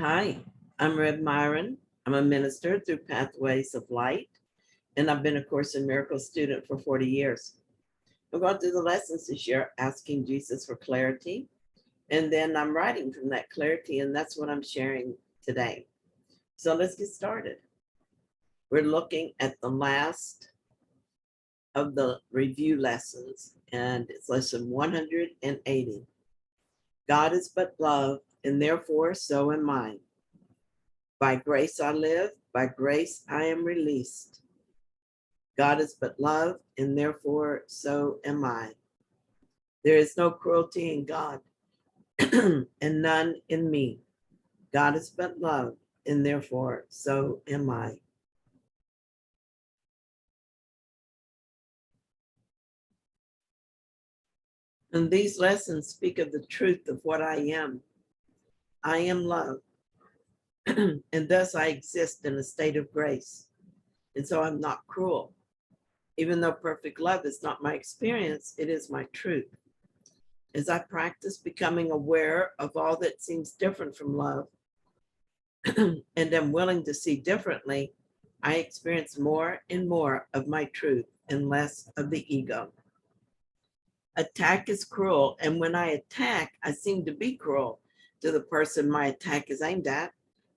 Hi, I'm Rev Myron. I'm a minister through Pathways of Light, and I've been a Course in Miracles student for 40 years. I'm going through the lessons this year, asking Jesus for clarity, and then I'm writing from that clarity, and that's what I'm sharing today. So let's get started. We're looking at the last of the review lessons, and it's lesson 180. God is but love, and therefore so am I. By grace I live, by grace I am released. God is but love, and therefore so am I. There is no cruelty in God, and none in me. God is but love, and therefore so am I. And these lessons speak of the truth of what I am. I am love, and thus I exist in a state of grace. And so I'm not cruel. Even though perfect love is not my experience, it is my truth. As I practice becoming aware of all that seems different from love and am willing to see differently, I experience more and more of my truth and less of the ego. Attack is cruel, and when I attack, I seem to be cruel to the person my attack is aimed at,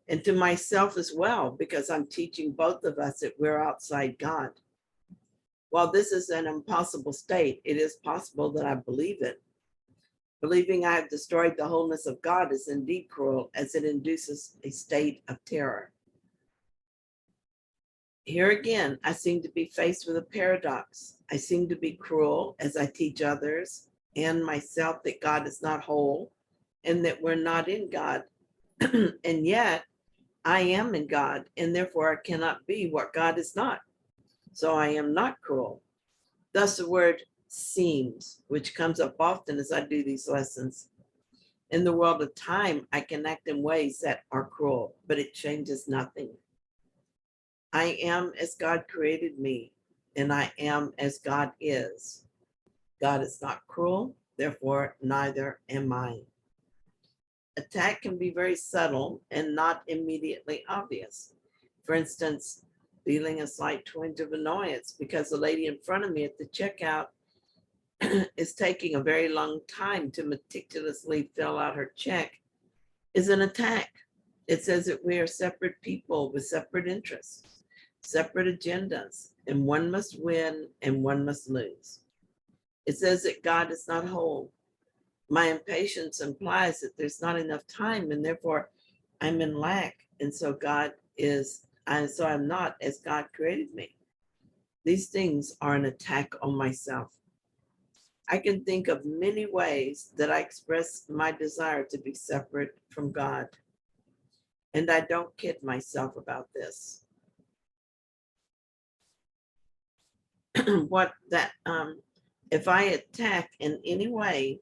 and to myself as well, because I'm teaching both of us that we're outside God. While this is an impossible state, it is possible that I believe it. Believing I have destroyed the wholeness of God is indeed cruel, as it induces a state of terror. Here again, I seem to be faced with a paradox. I seem to be cruel as I teach others and myself that God is not whole and that we're not in God. And yet, I am in God, and therefore I cannot be what God is not. So I am not cruel. Thus, the word seems, which comes up often as I do these lessons. In the world of time, I can act in ways that are cruel, but it changes nothing. I am as God created me, and I am as God is. God is not cruel, therefore, neither am I. Attack can be very subtle and not immediately obvious. For instance, feeling a slight twinge of annoyance because the lady in front of me at the checkout is taking a very long time to meticulously fill out her check is an attack. It says that we are separate people with separate interests, separate agendas, and one must win and one must lose. It says that God is not whole. My impatience implies that there's not enough time, and therefore I'm in lack. And so I'm not as God created me. These things are an attack on myself. I can think of many ways that I express my desire to be separate from God. And I don't kid myself about this. If I attack in any way,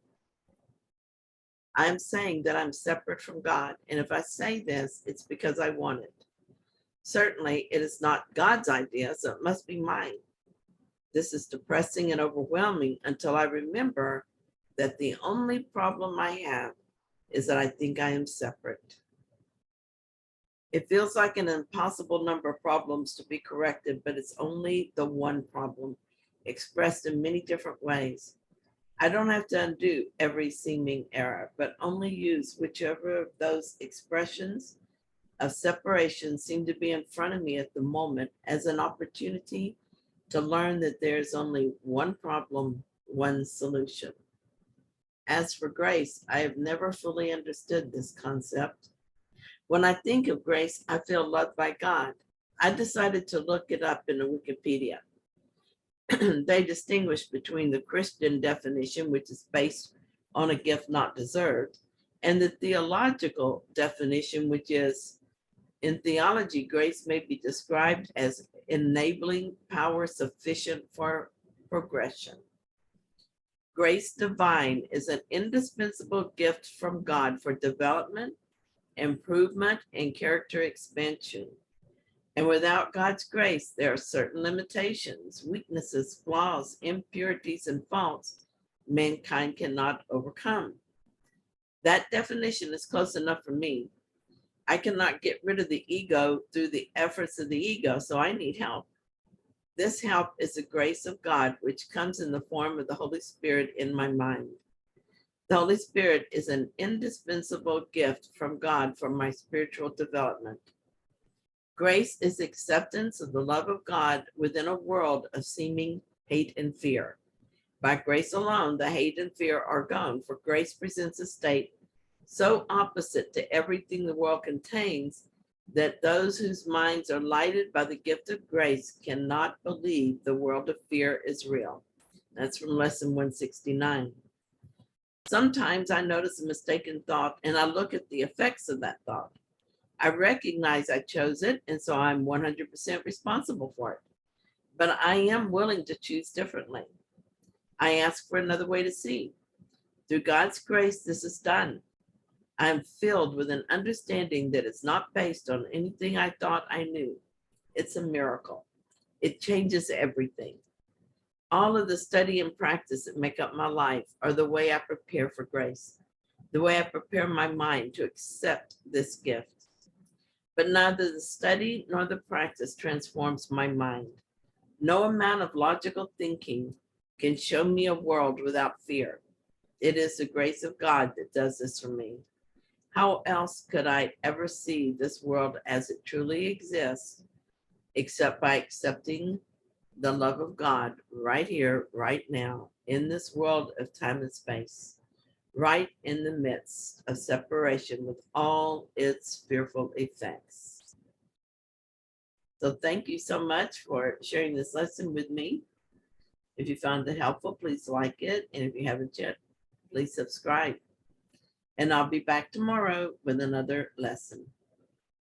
I'm saying that I'm separate from God. And if I say this, it's because I want it. Certainly, it is not God's idea, so it must be mine. This is depressing and overwhelming until I remember that the only problem I have is that I think I am separate. It feels like an impossible number of problems to be corrected, but it's only the one problem expressed in many different ways. I don't have to undo every seeming error, but only use whichever of those expressions of separation seem to be in front of me at the moment as an opportunity to learn that there's only one problem, one solution. As for grace, I have never fully understood this concept. When I think of grace, I feel loved by God. I decided to look it up in the Wikipedia. They distinguish between the Christian definition, which is based on a gift not deserved, and the theological definition, which is, in theology, grace may be described as enabling power sufficient for progression. Grace divine is an indispensable gift from God for development, improvement, and character expansion. And without God's grace, there are certain limitations, weaknesses, flaws, impurities, and faults mankind cannot overcome. That definition is close enough for me. I cannot get rid of the ego through the efforts of the ego, so I need help. This help is the grace of God, which comes in the form of the Holy Spirit in my mind. The Holy Spirit is an indispensable gift from God for my spiritual development. Grace is acceptance of the love of God within a world of seeming hate and fear. By grace alone, the hate and fear are gone, for grace presents a state so opposite to everything the world contains that those whose minds are lighted by the gift of grace cannot believe the world of fear is real. That's from lesson 169. Sometimes I notice a mistaken thought and I look at the effects of that thought. I recognize I chose it, and so I'm 100% responsible for it. But I am willing to choose differently. I ask for another way to see. Through God's grace, this is done. I am filled with an understanding that is not based on anything I thought I knew. It's a miracle. It changes everything. All of the study and practice that make up my life are the way I prepare for grace, the way I prepare my mind to accept this gift. But neither the study nor the practice transforms my mind. No amount of logical thinking can show me a world without fear. It is the grace of God that does this for me. How else could I ever see this world as it truly exists, except by accepting the love of God right here, right now, in this world of time and space, right in the midst of separation with all its fearful effects. So thank you so much for sharing this lesson with me. If you found it helpful, please like it. And if you haven't yet, please subscribe. And I'll be back tomorrow with another lesson.